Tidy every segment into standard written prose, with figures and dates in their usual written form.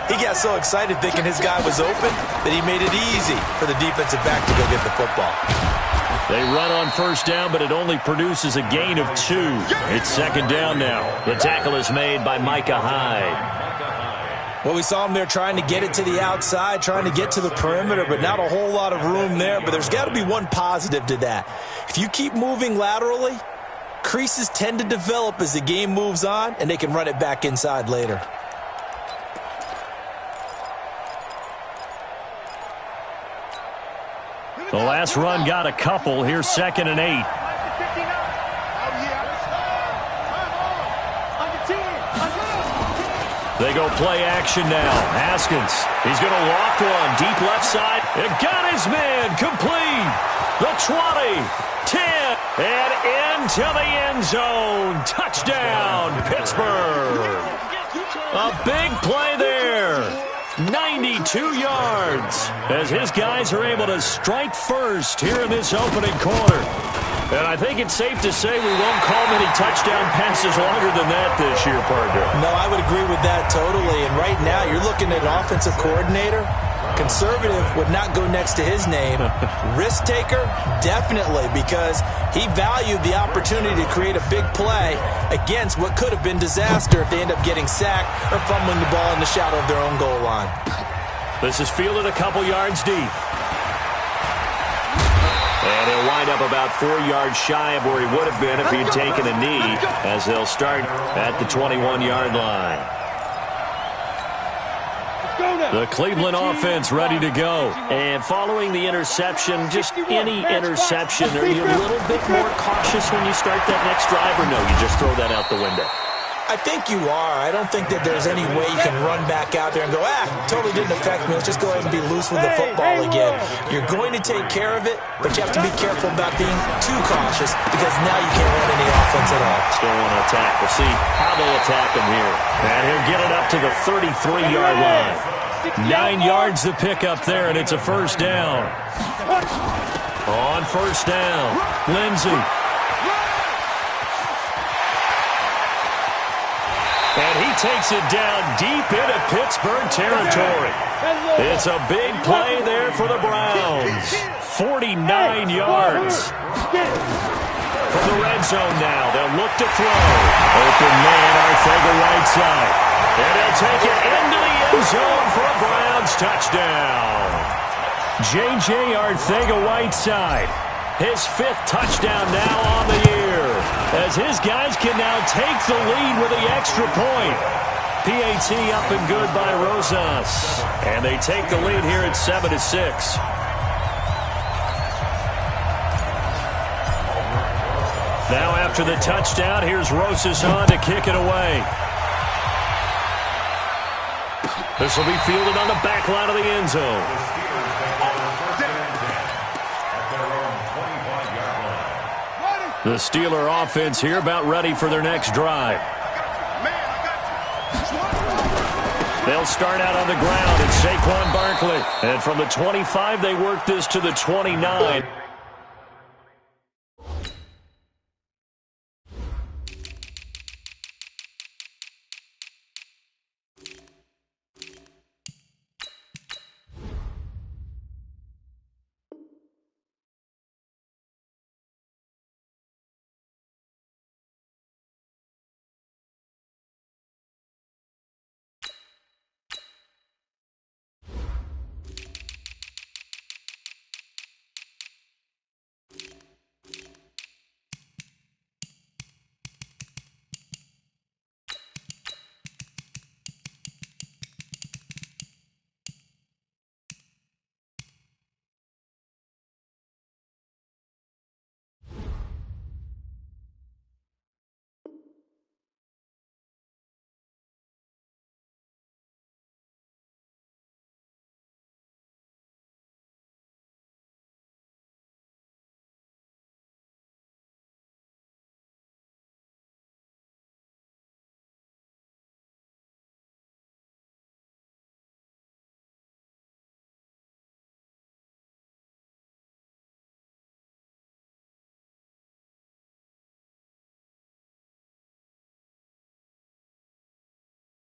He got so excited thinking his guy was open that he made it easy for the defensive back to go get the football. They run on first down, but it only produces a gain of 2. It's second down now. The tackle is made by Micah Hyde. Well, we saw him there trying to get it to the outside, trying to get to the perimeter, but not a whole lot of room there. But there's got to be one positive to that. If you keep moving laterally, creases tend to develop as the game moves on, and they can run it back inside later. The last run got a couple. Here's second and 8. They go play action now. Haskins, he's going to loft one. Deep left side. It got his man. Complete. The 20, 10, and into the end zone. Touchdown, Pittsburgh. A big play there. 92 yards as his guys are able to strike first here in this opening quarter. And I think it's safe to say we won't call many touchdown passes longer than that this year, partner. No, I would agree with that totally. And right now you're looking at an offensive coordinator. Conservative would not go next to his name. Risk taker, definitely, because he valued the opportunity to create a big play against what could have been disaster if they end up getting sacked or fumbling the ball in the shadow of their own goal line. This is fielded a couple yards deep. And he'll wind up about 4 yards shy of where he would have been if he had taken a knee, as they'll start at the 21-yard line. The Cleveland offense ready to go. And following the interception, just any interception, are you a little bit more cautious when you start that next drive, or no, you just throw that out the window? I think you are. I don't think that there's any way you can run back out there and go, totally didn't affect me. Let's just go ahead and be loose with the football again. You're going to take care of it, but you have to be careful about being too cautious because now you can't run any offense at all. Still want to attack. We'll see how they'll attack him here. And he'll get it up to the 33-yard line. 9 yards to pick up there, and it's a first down. On first down, Lindsey. And he takes it down deep into Pittsburgh territory. It's a big play there for the Browns. 49 yards. From the red zone now, they'll look to throw. Open man, Arthega right side. And he'll take it into the end zone for a Browns touchdown. J.J. Arthega-Whiteside, his 5th touchdown now on the year, as his guys can now take the lead with the extra point. PAT up and good by Rosas. And they take the lead here at 7-6. Now after the touchdown, here's Rosas on to kick it away. This will be fielded on the back line of the end zone. The Steeler offense here about ready for their next drive. They'll start out on the ground, and Saquon Barkley. And from the 25, they work this to the 29.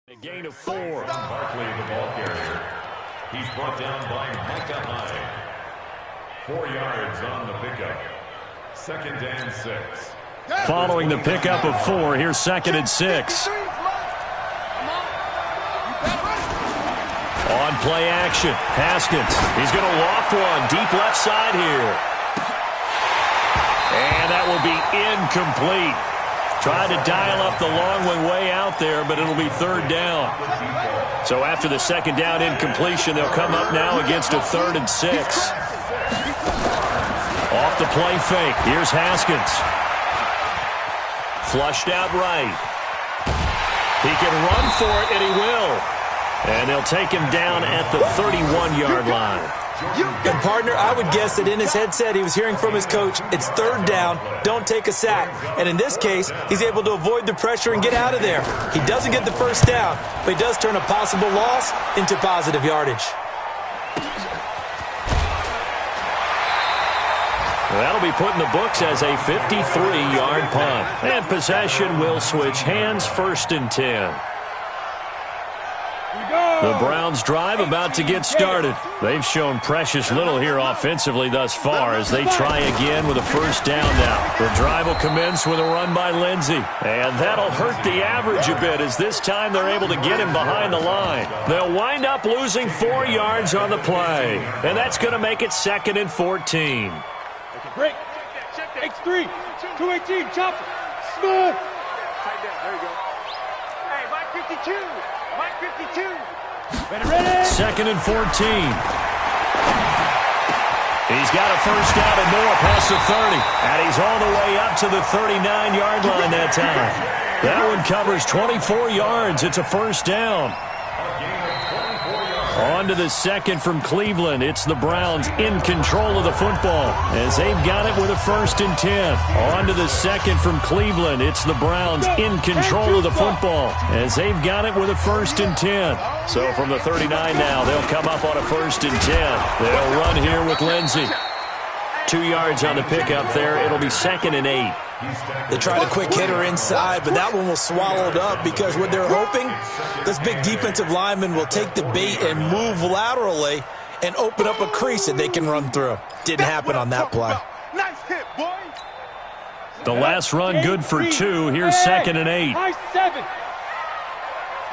A gain of 4. Barkley, the ball carrier. He's brought down by Micah Hyde. 4 yards on the pickup. 2nd and 6. Following the pickup of 4, here's 2nd and 6. On play action, Haskins. He's going to loft one deep left side here. And that will be incomplete. Tried to dial up the long one way out there, but it'll be 3rd down. So after the 2nd down incompletion, they'll come up now against a 3rd and 6. Off the play fake. Here's Haskins. Flushed out right. He can run for it, and he will. And they'll take him down at the 31-yard line. And, partner, I would guess that in his headset he was hearing from his coach, it's 3rd down, don't take a sack. And in this case, he's able to avoid the pressure and get out of there. He doesn't get the 1st down, but he does turn a possible loss into positive yardage. That'll be put in the books as a 53-yard punt. And possession will switch hands, 1st and 10. The Browns' drive about to get started. They've shown precious little here offensively thus far as they try again with a 1st down now. The drive will commence with a run by Lindsey. And that'll hurt the average a bit as this time they're able to get him behind the line. They'll wind up losing 4 yards on the play. And that's going to make it 2nd and 14. Break. X3. 218. Chopper. Smooth. Tight down. There you go. Hey, Mike 52. Mike 52. Ready. 2nd and 14. He's got a 1st down and more past the 30. And he's all the way up to the 39-yard line that time. That one covers 24 yards. It's a 1st down. On to the 2nd from Cleveland. It's the Browns in control of the football as they've got it with a 1st and 10. On to the 2nd from Cleveland. It's the Browns in control of the football as they've got it with a 1st and 10. So from the 39 now, they'll come up on a 1st and 10. They'll run here with Lindsey. 2 yards on the pickup there. It'll be 2nd and 8. They tried a quick hitter inside, but that one was swallowed up because what they're hoping, this big defensive lineman will take the bait and move laterally and open up a crease that they can run through. Didn't happen on that play. Nice hit, boy. The last run good for 2. Here's 2nd and 8. High 7.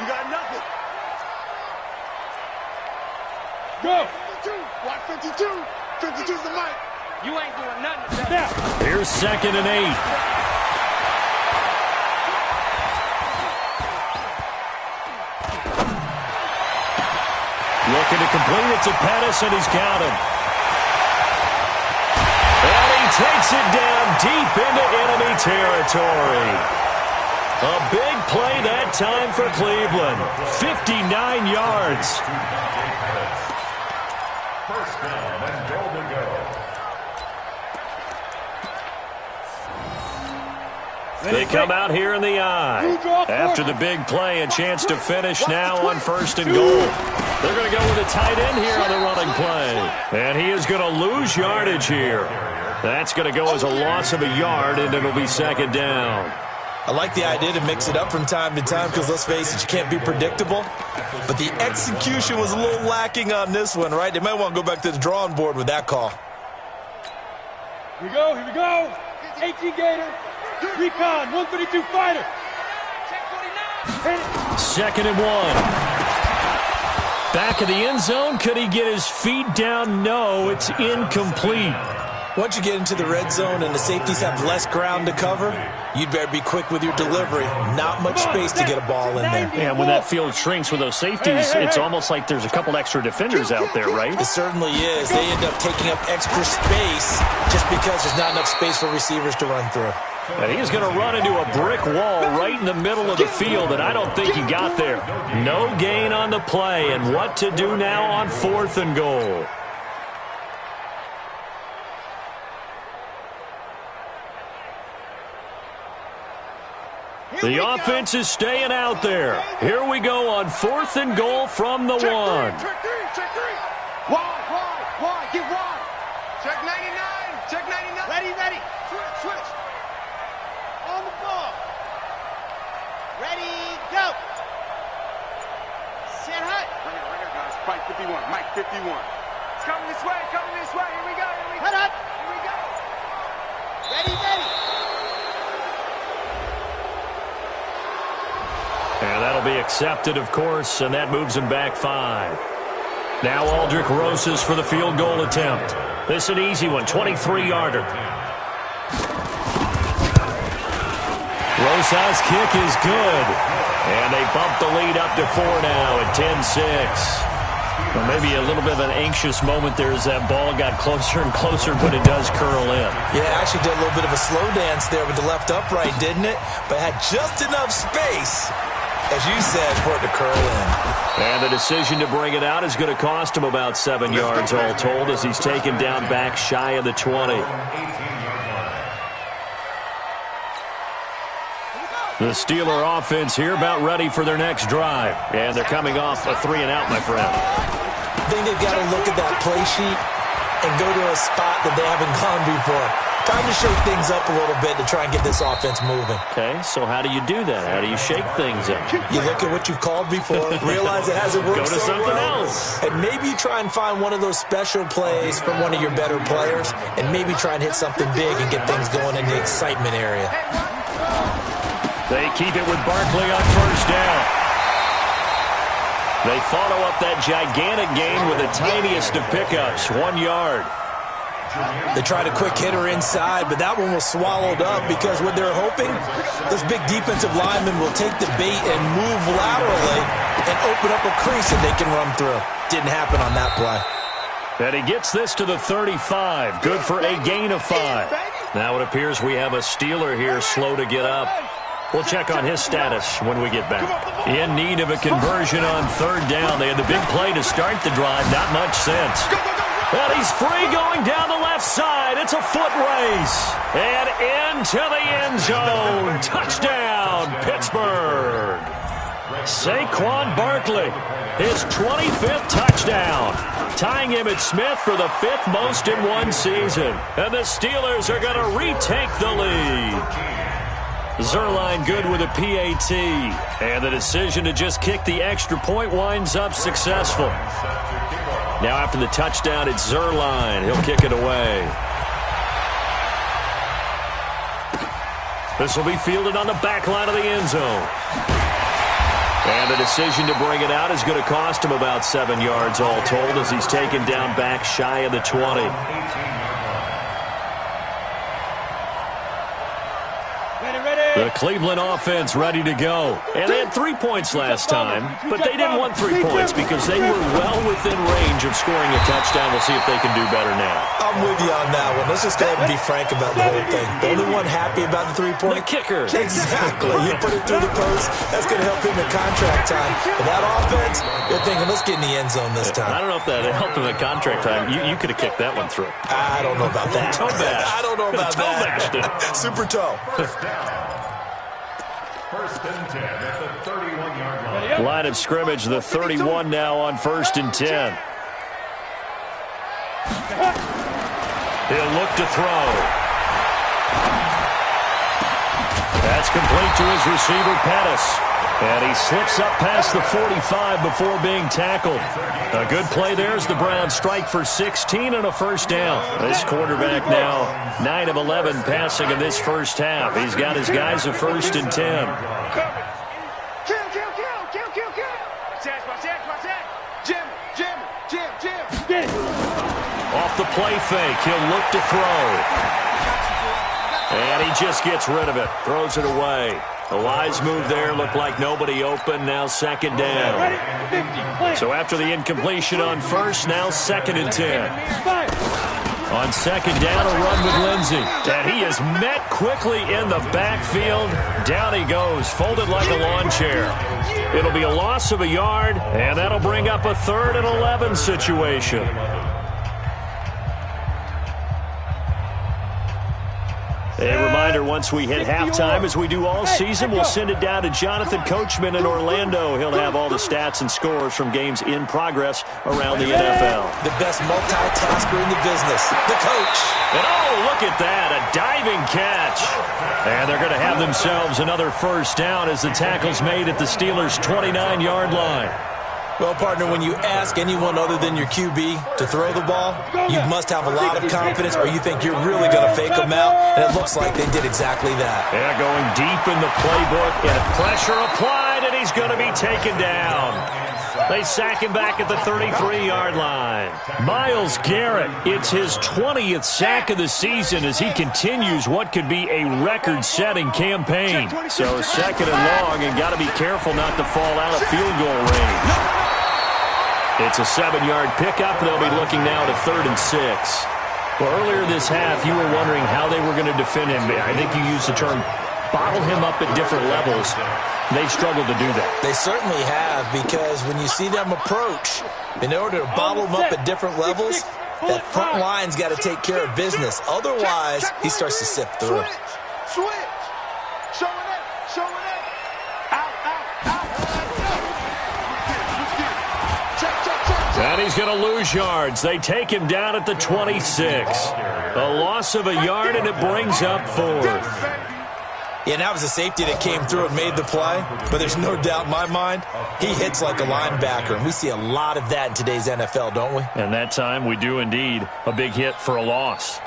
You got nothing. Go. 52. 52's the mic. You ain't doing nothing today. Here's 2nd and 8. Looking to complete it to Pettis, and he's got him. And he takes it down deep into enemy territory. A big play that time for Cleveland. 59 yards. 1st down and goal to go. They come out here in the eye. After the big play, a chance to finish now on 1st and goal. They're going to go with a tight end here on the running play. And he is going to lose yardage here. That's going to go as a loss of a yard, and it'll be 2nd down. I like the idea to mix it up from time to time because, let's face it, you can't be predictable. But the execution was a little lacking on this one, right? They might want to go back to the drawing board with that call. Here we go. Here we go. 18 Gator. Recon. 132 fighter. 2nd and 1. Back of the end zone. Could he get his feet down? No, it's incomplete. Once you get into the red zone and the safeties have less ground to cover, you'd better be quick with your delivery. Not much space to get a ball in there. And when that field shrinks with those safeties, it's almost like there's a couple extra defenders out there, right? It certainly is. They end up taking up extra space just because there's not enough space for receivers to run through. And he's going to run into a brick wall right in the middle of the field, and I don't think he got there. No gain on the play, and what to do now on 4th and goal. The offense is staying out there. Here we go on 4th and goal from the 1. Check 3. Wide. Get wide. Check 99. Check 99. Ready. Switch. On the ball. Ready, go. Right here, guys. Mike 51. Mike 51. It's coming this way. Coming this way. Here we go. Here we go. Here we go. Ready. And that'll be accepted, of course, and that moves him back 5. Now Aldrich Rosas for the field goal attempt. This is an easy one, 23-yarder. Rosas' kick is good. And they bump the lead up to 4 now at 10-6. Well, maybe a little bit of an anxious moment there as that ball got closer and closer, but it does curl in. Yeah, actually did a little bit of a slow dance there with the left upright, didn't it? But had just enough space, as you said, for it to curl in. And the decision to bring it out is going to cost him about 7 yards all told as he's taken down back shy of the 20. The Steeler offense here about ready for their next drive. And they're coming off a 3-and-out, my friend. I think they've got to look at that play sheet and go to a spot that they haven't gone before. Time to shake things up a little bit to try and get this offense moving. Okay, so how do you do that? How do you shake things up? You look at what you've called before, realize it hasn't worked Go to so something well, else. and maybe you try and find one of those special plays from one of your better players, and maybe try and hit something big and get things going in the excitement area. They keep it with Barkley on first down. They follow up that gigantic gain with the tiniest of pickups, 1 yard. They tried a quick hitter inside, but that one was swallowed up because what they're hoping, this big defensive lineman will take the bait and move laterally and open up a crease that they can run through. Didn't happen on that play. And he gets this to the 35. Good for a gain of 5. Now it appears we have a Steeler here slow to get up. We'll check on his status when we get back. In need of a conversion on third down. They had the big play to start the drive. Not much sense. Well, he's free going down the left side. It's a foot race. And into the end zone. Touchdown, Pittsburgh. Saquon Barkley, his 25th touchdown. Tying Emmitt Smith for the 5th most in one season. And the Steelers are going to retake the lead. Zerline good with a PAT. And the decision to just kick the extra point winds up successful. Now after the touchdown, it's Zerline. He'll kick it away. This will be fielded on the back line of the end zone. And the decision to bring it out is going to cost him about 7 yards all told as he's taken down back shy of the 20. The Cleveland offense ready to go. And they had 3 points last time, but they didn't want 3 points because they were well within range of scoring a touchdown. We'll see if they can do better now. I'm with you on that one. Let's just go ahead and be frank about the whole thing. The only one happy about the 3-point? The kicker. Exactly. He put it through the post. That's going to help him in contract time. But that offense, they're thinking, let's get in the end zone this time. I don't know if that helped him in contract time. You could have kicked that one through. I don't know about that. Toe bash. I don't know about toe bashed it. Super toe. First and 10 at the 31-yard line. Line of scrimmage, the 31 now on first and 10. He'll look to throw. That's complete to his receiver, Pettis. And he slips up past the 45 before being tackled. A good play there as the Browns strike for 16 and a first down. This quarterback now 9 of 11 passing in this first half. He's got his guys a first and 10. Off the play fake, he'll look to throw. And he just gets rid of it, throws it away. A wise move there, looked like nobody open, now second down. So after the incompletion on first, now second and 10. On second down, a run with Lindsey. And he is met quickly in the backfield. Down he goes, folded like a lawn chair. It'll be a loss of a yard, and that'll bring up a 3rd and 11 situation. A reminder, once we hit halftime, as we do all season, we'll send it down to Jonathan Coachman in Orlando. He'll have all the stats and scores from games in progress around the NFL. The best multitasker in the business, the coach. And oh, look at that, a diving catch. And they're going to have themselves another first down as the tackle's made at the Steelers' 29-yard line. Well, partner, when you ask anyone other than your QB to throw the ball, you must have a lot of confidence or you think you're really going to fake them out, and it looks like they did exactly that. Yeah, going deep in the playbook, and pressure applied, and he's going to be taken down. They sack him back at the 33-yard line. Myles Garrett, it's his 20th sack of the season as he continues what could be a record-setting campaign. So second and long, and got to be careful not to fall out of field goal range. It's a 7-yard pickup. They'll be looking now to 3rd and 6. Well, earlier this half, you were wondering how they were going to defend him. I think you used the term bottle him up at different levels. They've struggled to do that. They certainly have, because when you see them approach, in order to bottle them up at different levels, that front line's got to take care of business. Otherwise, he starts to sift through. Switch. Showing it. Out. And he's going to lose yards. They take him down at the 26. A loss of a yard, and it brings up 4th. Yeah, that was a safety that came through and made the play, but there's no doubt in my mind, he hits like a linebacker, and we see a lot of that in today's NFL, don't we? And that time we do indeed. A big hit for a loss.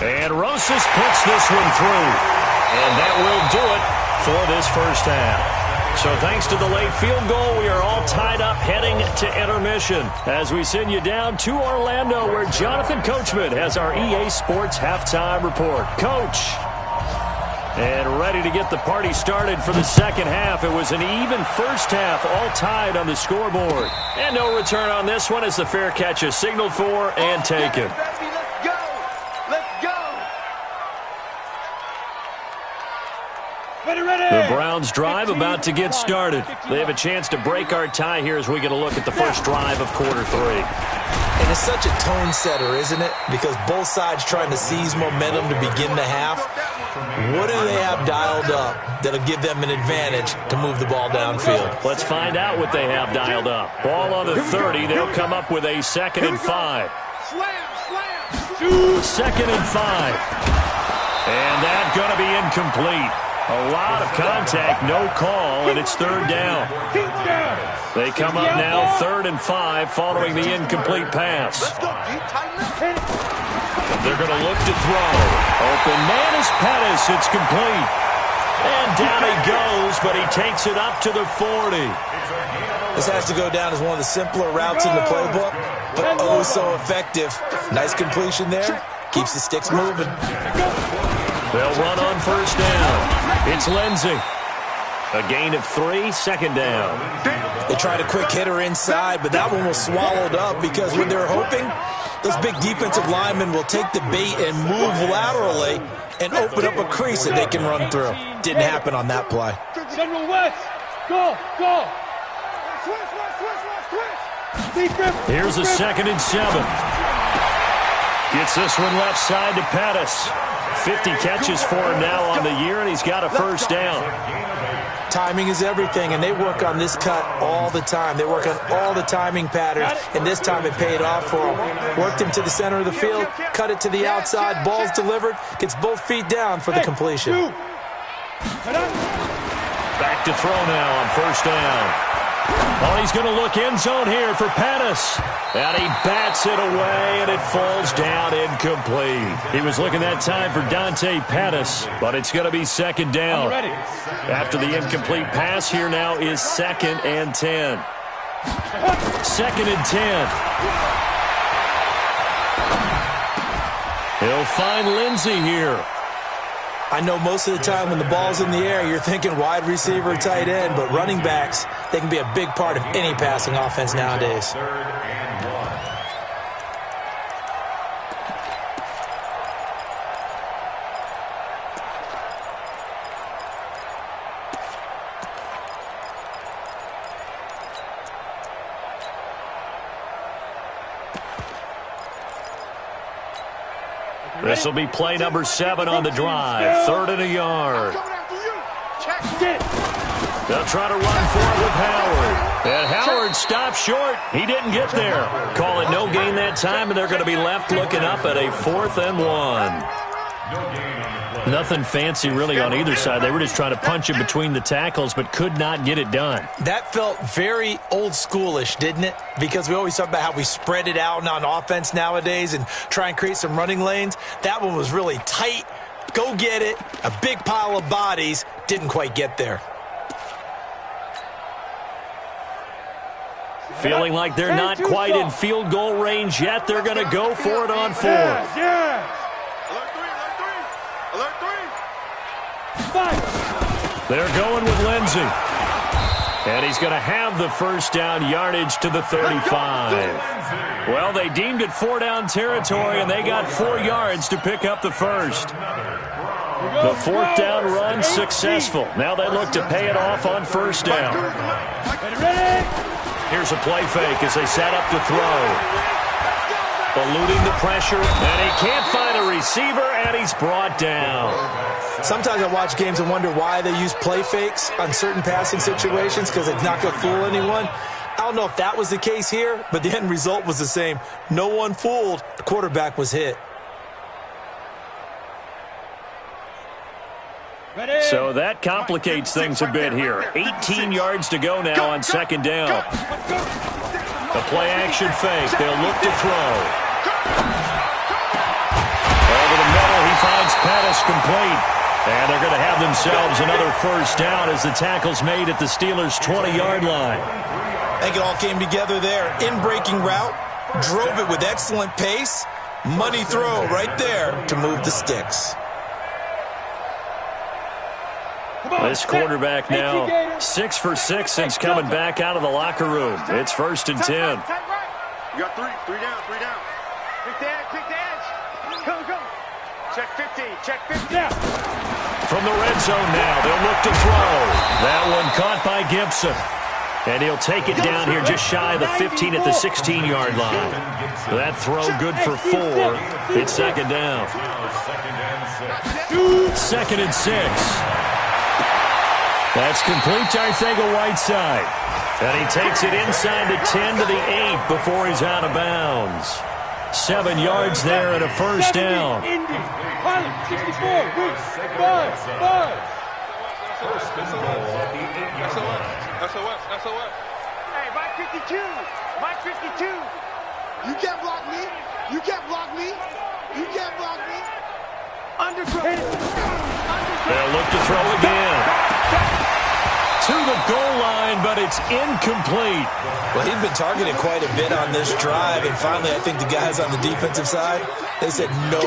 And Rosas puts this one through. And that will do it for this first half. So thanks to the late field goal, we are all tied up heading to intermission as we send you down to Orlando, where Jonathan Coachman has our EA Sports halftime report. Coach, and ready to get the party started for the second half. It was an even first half, all tied on the scoreboard. And no return on this one as the fair catch is signaled for and taken. The Browns drive about to get started. They have a chance to break our tie here as we get a look at the first drive of quarter 3. And it's such a tone setter, isn't it? Because both sides trying to seize momentum to begin the half. What do they have dialed up that'll give them an advantage to move the ball downfield? Let's find out what they have dialed up. Ball on the 30. They'll come up with a 2nd and 5. 2nd and 5. And that's going to be incomplete. A lot of contact, no call, and it's 3rd down. They come up now 3rd and 5 following the incomplete pass. They're going to look to throw. Open man is Pettis. It's complete. And down he goes, but he takes it up to the 40. This has to go down as one of the simpler routes in the playbook, but oh so effective. Nice completion there. Keeps the sticks moving. They'll run on 1st down. It's Lindsey. A gain of 3, 2nd down. They tried a quick hitter inside, but that one was swallowed up because when they're hoping, those big defensive linemen will take the bait and move laterally and open up a crease that they can run through. Didn't happen on that play. General West, go. Here's a 2nd and 7. Gets this one left side to Pettis. 50 catches for him now on the year, and he's got a 1st down. Timing is everything, and they work on this cut all the time. They work on all the timing patterns, and this time it paid off for them. Worked him to the center of the field, cut it to the outside, ball's delivered, gets both feet down for the completion. Back to throw now on 1st down. Oh, he's going to look end zone here for Pettis. And he bats it away, and it falls down incomplete. He was looking that time for Dante Pettis, but it's going to be 2nd down. After the incomplete pass, here now is 2nd and 10. 2nd and 10. He'll find Lindsey here. I know most of the time when the ball's in the air, you're thinking wide receiver, tight end, but running backs, they can be a big part of any passing offense nowadays. This will be play number 7 on the drive. 3rd and a yard. They'll try to run for it with Howard. And Howard stops short. He didn't get there. Call it no gain that time, and they're going to be left looking up at a 4th and 1. No gain on the Nothing fancy really on either side. They were just trying to punch it between the tackles, but could not get it done. That felt very old schoolish, didn't it? Because we always talk about how we spread it out on offense nowadays and try and create some running lanes. That one was really tight. Go get it. A big pile of bodies. Didn't quite get there. Feeling like they're not quite in field goal range yet. They're going to go for it on fourth. Yeah. Alert three. They're going with Lindsey. And he's going to have the first down yardage to the 35. Well, they deemed it 4-down territory, and they got 4 yards to pick up the first. The 4th down run successful. Now they look to pay it off on first down. Here's a play fake as they set up to throw. Eluding the pressure, and he can't find a receiver, and he's brought down. Sometimes I watch games and wonder why they use play fakes on certain passing situations, because it's not going to fool anyone. I don't know if that was the case here, but the end result was the same. No one fooled. The quarterback was hit. So that complicates things a bit here. 18 yards to go now on second down. The play-action fake. They'll look to throw. Over the middle, he finds Pettis complete. And they're going to have themselves another first down as the tackle's made at the Steelers' 20-yard line. I think it all came together there. In-breaking route, drove it with excellent pace. Money throw right there to move the sticks. This quarterback now 6 for 6 since coming back out of the locker room. It's 1st and 10. You got three down. Quick the edge. Go. Check 50, check 50. From the red zone now, they'll look to throw. That one caught by Gibson. And he'll take it down here just shy of the 15 at the 16-yard line. That throw good for 4. It's second down. 2nd and 6. That's complete to Arcega-Whiteside. And he takes it inside the 10 to the 8 before he's out of bounds. 7 yards there and a first down. 64, 5. First and goal at the 8-yard line. SOS. Hey, Mike 52. You can't block me. Underthrow. They'll look to throw again. To the goal line, but it's incomplete. Well, he'd been targeted quite a bit on this drive, and finally I think the guys on the defensive side, they said no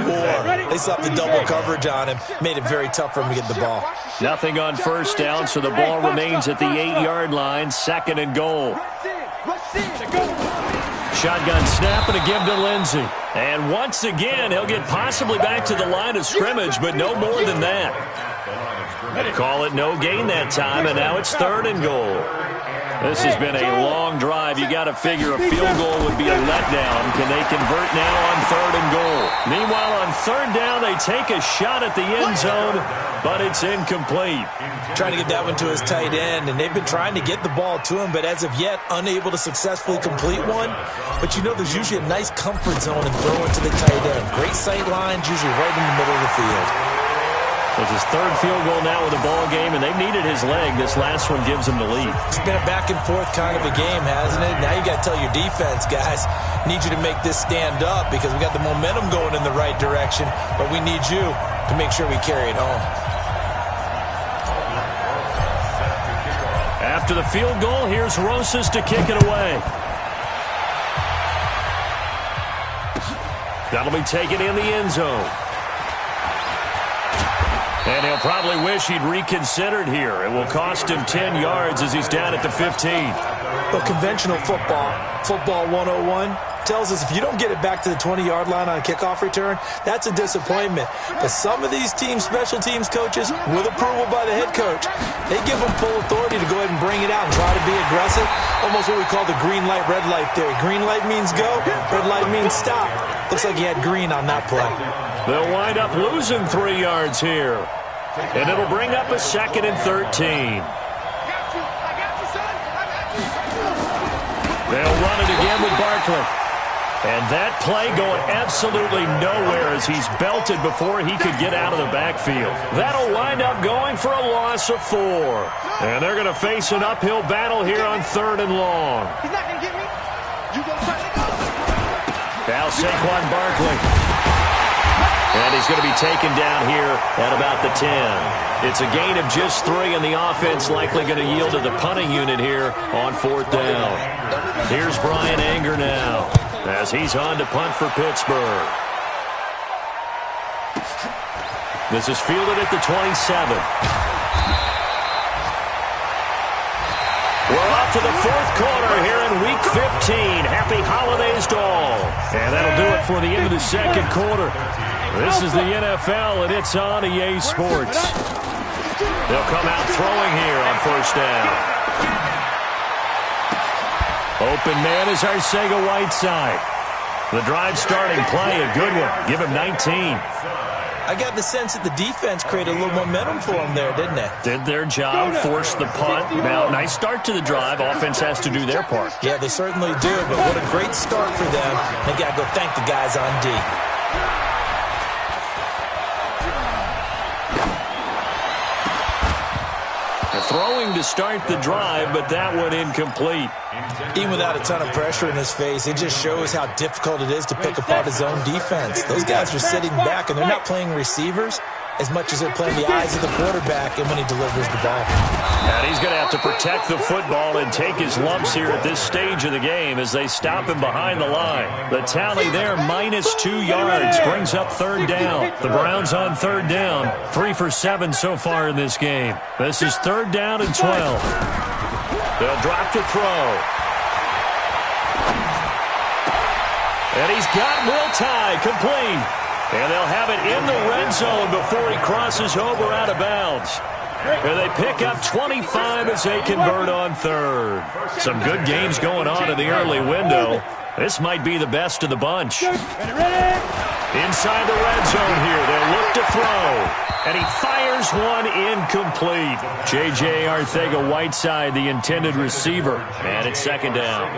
more. They slapped the double coverage on him, made it very tough for him to get the ball. Nothing on first down, so the ball remains at the 8-yard line, 2nd and goal. Shotgun snap and a give to Lindsey. And once again, he'll get possibly back to the line of scrimmage, but no more than that. Call it no gain that time, and now it's 3rd and goal. This has been a long drive. You got to figure a field goal would be a letdown. Can they convert now on 3rd and goal? Meanwhile, on 3rd down, they take a shot at the end zone, but it's incomplete. Trying to get that one to his tight end, and they've been trying to get the ball to him, but as of yet, unable to successfully complete one. But you know there's usually a nice comfort zone in throwing to the tight end. Great sight lines, usually right in the middle of the field. It's his 3rd field goal now in the ball game, and they've needed his leg. This last one gives him the lead. It's been a back-and-forth kind of a game, hasn't it? Now you got to tell your defense, guys, need you to make this stand up because we got the momentum going in the right direction, but we need you to make sure we carry it home. After the field goal, here's Rosas to kick it away. That'll be taken in the end zone. And he'll probably wish he'd reconsidered here. It will cost him 10 yards as he's down at the 15. Well, conventional football 101, tells us if you don't get it back to the 20-yard line on a kickoff return, that's a disappointment. But some of these teams, special teams coaches, with approval by the head coach, they give them full authority to go ahead and bring it out and try to be aggressive. Almost what we call the green light, red light theory. Green light means go, red light means stop. Looks like he had green on that play. They'll wind up losing 3 yards here. And it'll bring up a 2nd and 13. They'll run it again with Barkley. And that play going absolutely nowhere as he's belted before he could get out of the backfield. That'll wind up going for a loss of 4. And they're going to face an uphill battle here on 3rd and long. He's not going to get me. You go try to go. Now Saquon Barkley. And he's going to be taken down here at about the 10. It's a gain of just 3, and the offense likely going to yield to the punting unit here on 4th down. Here's Brian Anger now as he's on to punt for Pittsburgh. This is fielded at the 27. We're off to the 4th quarter here in Week 15. Happy holidays to all. And that'll do it for the end of the 2nd quarter. This is the NFL, and it's on EA Sports. They'll come out throwing here on 1st down. Open man is Arcega-Whiteside. The drive starting play, a good one. Give him 19. I got the sense that the defense created a little momentum for them there, didn't they? Did their job, forced the punt. Now, nice start to the drive. Offense has to do their part. Yeah, they certainly do, but what a great start for them. They got to go thank the guys on D. Throwing to start the drive, but that one incomplete. Even without a ton of pressure in his face, it just shows how difficult it is to pick apart his own defense. Those guys are sitting back, and they're not playing receivers as much as they're playing the eyes of the quarterback and when he delivers the ball. And he's going to have to protect the football and take his lumps here at this stage of the game as they stop him behind the line. The tally there, -2 yards, brings up 3rd down. The Browns on 3rd down, 3 for 7 so far in this game. This is 3rd down and 12. They'll drop to throw. And he's got Will Tye complete. And they'll have it in the red zone before he crosses over out of bounds. And they pick up 25 as they convert on 3rd. Some good games going on in the early window. This might be the best of the bunch. Inside the red zone here, they'll look to throw. And he fires one incomplete. J.J. Arcega-Whiteside, the intended receiver. And it's 2nd down.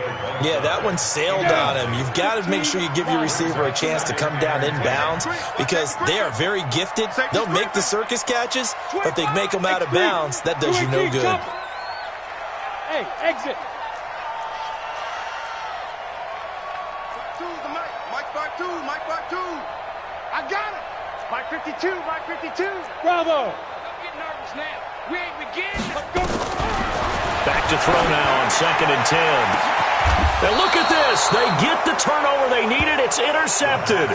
Yeah, that one sailed on him. You've got to make sure you give your receiver a chance to come down inbounds because they are very gifted. They'll make the circus catches, but if they make them out of bounds, that does you no good. Hey, exit. I got it. Mike 52, Mike 52. Bravo. Don't get nervous now. We ain't beginning. Let's go. Back to throw now on 2nd and 10. Now look at this. They get the turnover they needed. It's intercepted.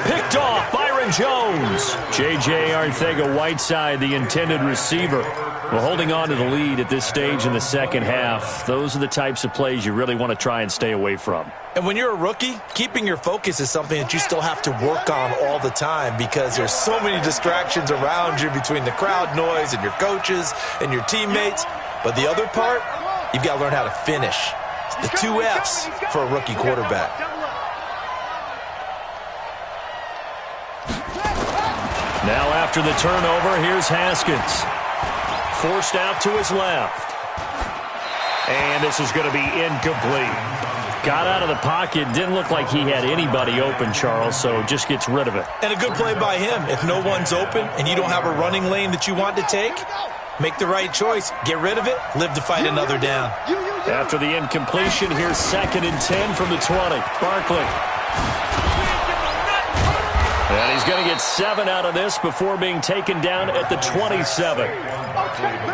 Picked off Byron Jones. J.J. Arcega-Whiteside, the intended receiver. Well, holding on to the lead at this stage in the 2nd half, those are the types of plays you really want to try and stay away from. And when you're a rookie, keeping your focus is something that you still have to work on all the time because there's so many distractions around you between the crowd noise and your coaches and your teammates. But the other part, you've got to learn how to finish. The 2 F's for a rookie quarterback. Now after the turnover, here's Haskins. Forced out to his left. And this is going to be incomplete. Got out of the pocket. Didn't look like he had anybody open, Charles, so just gets rid of it. And a good play by him. If no one's open and you don't have a running lane that you want to take, make the right choice. Get rid of it. Live to fight another down. After the incompletion, here's 2nd and 10 from the 20. Barkley. And he's going to get 7 out of this before being taken down at the 27.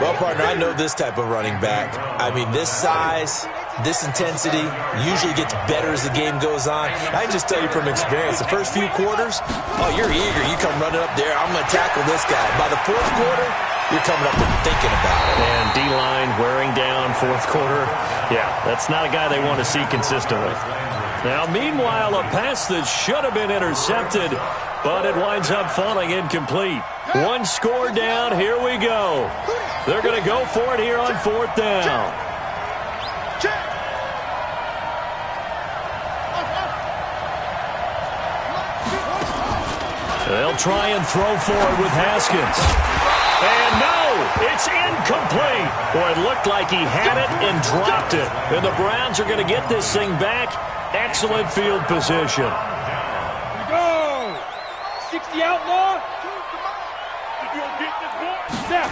Well, partner, I know this type of running back. I mean, this size, this intensity usually gets better as the game goes on. I can just tell you from experience, the first few quarters, oh, you're eager. You come running up there. I'm going to tackle this guy. By the 4th quarter, you're coming up and thinking about it. And D-line wearing down 4th quarter. Yeah, that's not a guy they want to see consistently. Now, meanwhile, a pass that should have been intercepted, but it winds up falling incomplete. 1 score down. Here we go. They're going to go for it here on 4th down. They'll try and throw forward with Haskins. And no, it's incomplete. Boy, it looked like he had it and dropped it. And the Browns are going to get this thing back. Excellent field position. Here we go. 60 outlaw. Snap.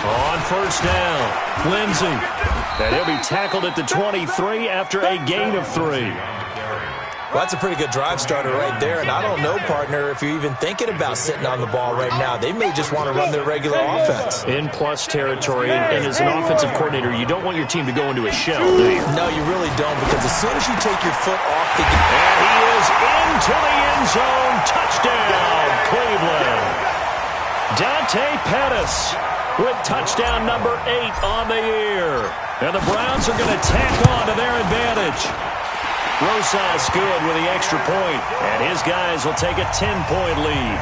On first down, Lindsey. And he'll be tackled at the 23 after a gain of 3. Well, that's a pretty good drive starter right there, and I don't know, partner, if you're even thinking about sitting on the ball right now. They may just want to run their regular offense. In plus territory, and as an offensive coordinator, you don't want your team to go into a shell, do you? No, you really don't, because as soon as you take your foot off the gas. And he is into the end zone. Touchdown, Cleveland. Dante Pettis with touchdown number 8 on the year. And the Browns are going to tack on to their advantage. Rosas good with the extra point, and his guys will take a 10-point lead.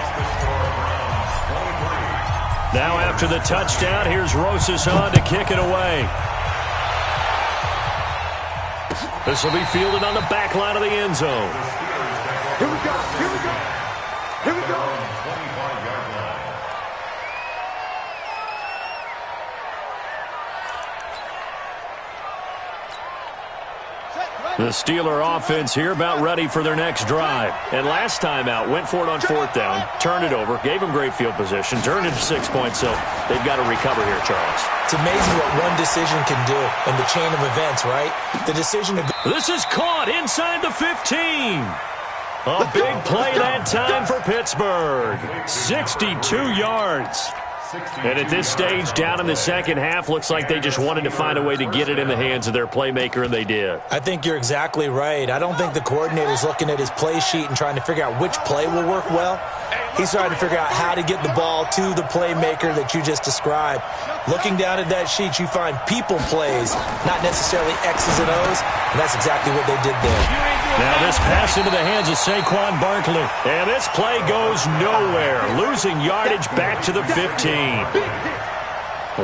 Now after the touchdown, here's Rosas on to kick it away. This will be fielded on the back line of the end zone. Here we go. Here we go. Here we go. The Steeler offense here about ready for their next drive. And last time out, went for it on 4th down, turned it over, gave them great field position, turned it to 6 points, so they've got to recover here, Charles. It's amazing what one decision can do in the chain of events, right? The decision to go. This is caught inside the 15. A big play that time for Pittsburgh. 62 yards. And at this stage, down in the second half, looks like they just wanted to find a way to get it in the hands of their playmaker, and they did. I think you're exactly right. I don't think the coordinator's looking at his play sheet and trying to figure out which play will work well. He's trying to figure out how to get the ball to the playmaker that you just described. Looking down at that sheet, you find people plays, not necessarily X's and O's, and that's exactly what they did there. Now this pass into the hands of Saquon Barkley. And this play goes nowhere, losing yardage back to the 15.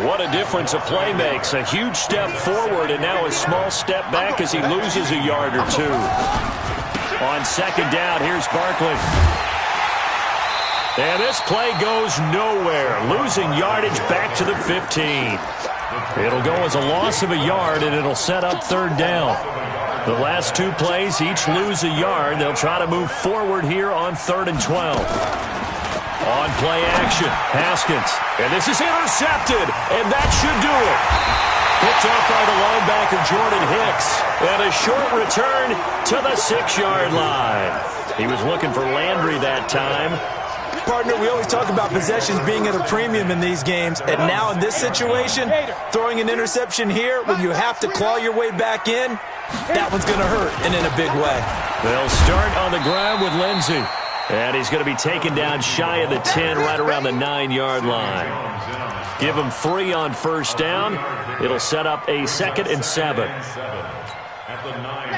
What a difference a play makes. A huge step forward and now a small step back as he loses a yard or two. On second down, here's Barkley. And this play goes nowhere, losing yardage back to the 15. It'll go as a loss of a yard, and it'll set up 3rd down. The last 2 plays each lose a yard. They'll try to move forward here on 3rd and 12. On play action, Haskins. And this is intercepted, and that should do it. Picked up by the linebacker, Jordan Hicks. And a short return to the 6-yard line. He was looking for Landry that time. Partner, we always talk about possessions being at a premium in these games, and now in this situation, throwing an interception here when you have to claw your way back in, that one's going to hurt, and in a big way. They'll start on the ground with Lindsey, and he's going to be taken down shy of the 10, right around the 9-yard line. Give him 3 on first down. It'll set up a 2nd and 7.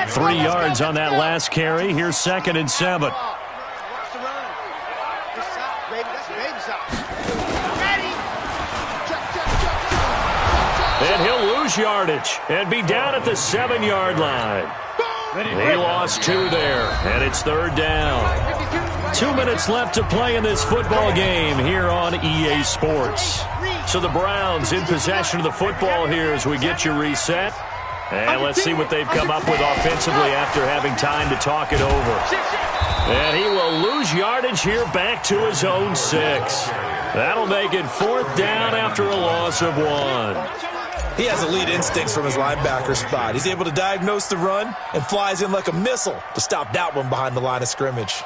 3 yards on that last carry. Here's 2nd and 7. And he'll lose yardage and be down at the 7-yard line. He lost 2 there, and it's 3rd down. 2 minutes left to play in this football game here on EA Sports. So the Browns in possession of the football here as we get you reset. And let's see what they've come up with offensively after having time to talk it over. And he will lose yardage here back to his own 6. That'll make it 4th down after a loss of 1. He has elite instincts from his linebacker spot. He's able to diagnose the run and flies in like a missile to stop that one behind the line of scrimmage.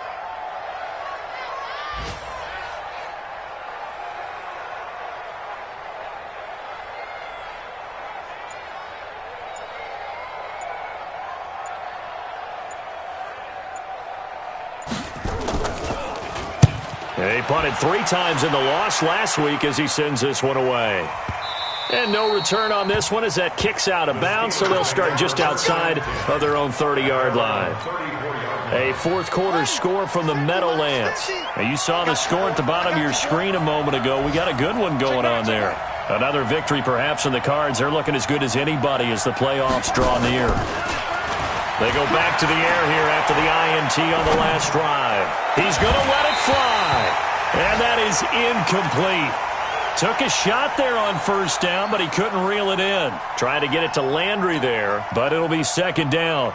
He punted 3 times in the loss last week as he sends this one away. And no return on this one as that kicks out of bounds, so they'll start just outside of their own 30-yard line. A 4th quarter score from the Meadowlands. Now, you saw the score at the bottom of your screen a moment ago. We got a good one going on there. Another victory perhaps in the cards. They're looking as good as anybody as the playoffs draw near. They go back to the air here after the INT on the last drive. He's going to let it fly. And that is incomplete. Took a shot there on first down, but he couldn't reel it in. Trying to get it to Landry there, but it'll be second down.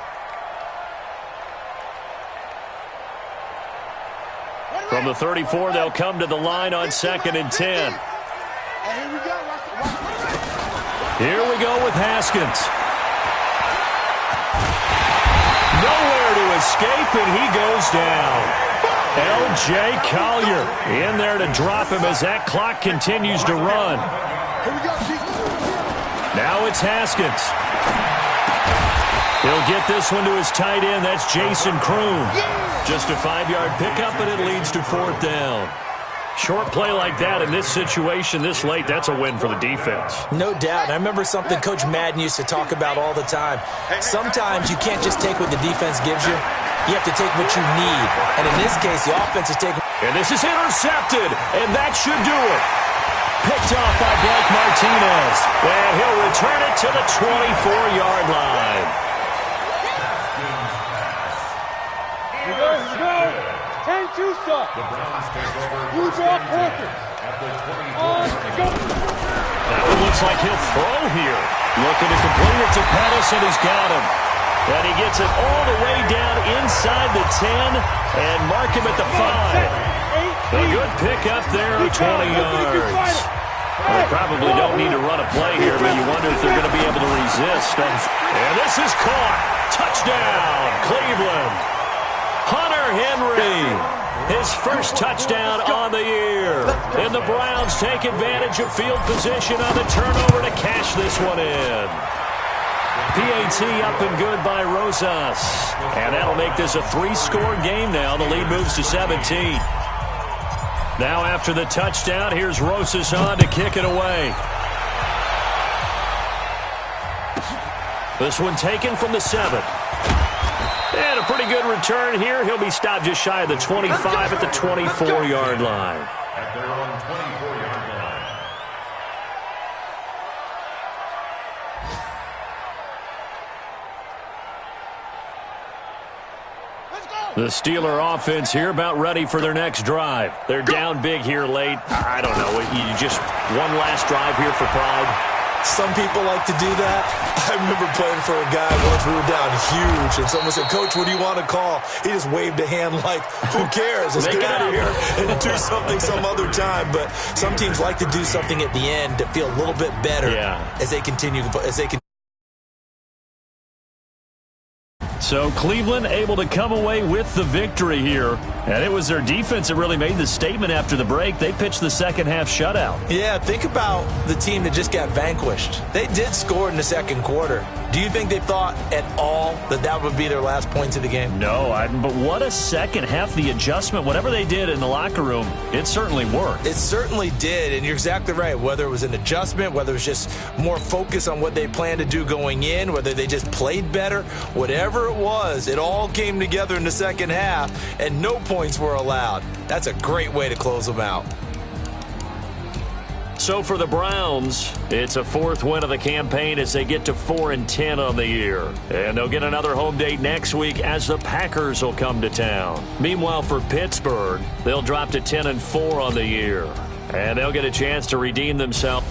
From the 34, they'll come to the line on 2nd and 10. Here we go with Haskins. Nowhere to escape, and he goes down. L.J. Collier in there to drop him as that clock continues to run. Now it's Haskins. He'll get this one to his tight end. That's Jason Kroon. Just a 5-yard pickup, and it leads to 4th down. Short play like that in this situation this late, that's a win for the defense. No doubt. And I remember something Coach Madden used to talk about all the time. Sometimes you can't just take what the defense gives you. You have to take what you need. And in this case, the offense is taking... And this is intercepted, and that should do it. Picked off by Blake Martinez. And he'll return it to the 24-yard line. That one looks like he'll throw here. Looking to complete it to Pettis, and he's got him. And he gets it all the way down inside the 10 and mark him at the 5. A good pickup there, 20 yards. Well, they probably don't need to run a play here, but you wonder if they're going to be able to resist. And this is caught. Touchdown, Cleveland. Hunter Henry, his first touchdown on the year. And the Browns take advantage of field position on the turnover to cash this one in. PAT up and good by Rosas. And that'll make this a 3-score game now. The lead moves to 17. Now after the touchdown, here's Rosas on to kick it away. This one taken from the 7. And a pretty good return here. He'll be stopped just shy of the 25 at the 24-yard line. At their own 24-yard line. The Steeler offense here about ready for their next drive. They're down big here late. I don't know. You just one last drive here for pride. Some people like to do that. I remember playing for a guy once we were down huge, and someone said, "Coach, what do you want to call?" He just waved a hand like, "Who cares? Let's get out of here and do something some other time." But some teams like to do something at the end to feel a little bit better as they continue. So Cleveland able to come away with the victory here. And it was their defense that really made the statement after the break. They pitched the second-half shutout. Yeah, think about the team that just got vanquished. They did score in the second quarter. Do you think they thought at all that that would be their last points of the game? No, but what a second half. The adjustment, whatever they did in the locker room, it certainly worked. It certainly did, and you're exactly right. Whether it was an adjustment, whether it was just more focus on what they planned to do going in, whether they just played better, whatever it was, it all came together in the second half, and no points were allowed. That's a great way to close them out. So for the Browns, it's a 4th win of the campaign as they get to 4-10 on the year. And they'll get another home date next week as the Packers will come to town. Meanwhile, for Pittsburgh, they'll drop to 10-4 on the year. And they'll get a chance to redeem themselves.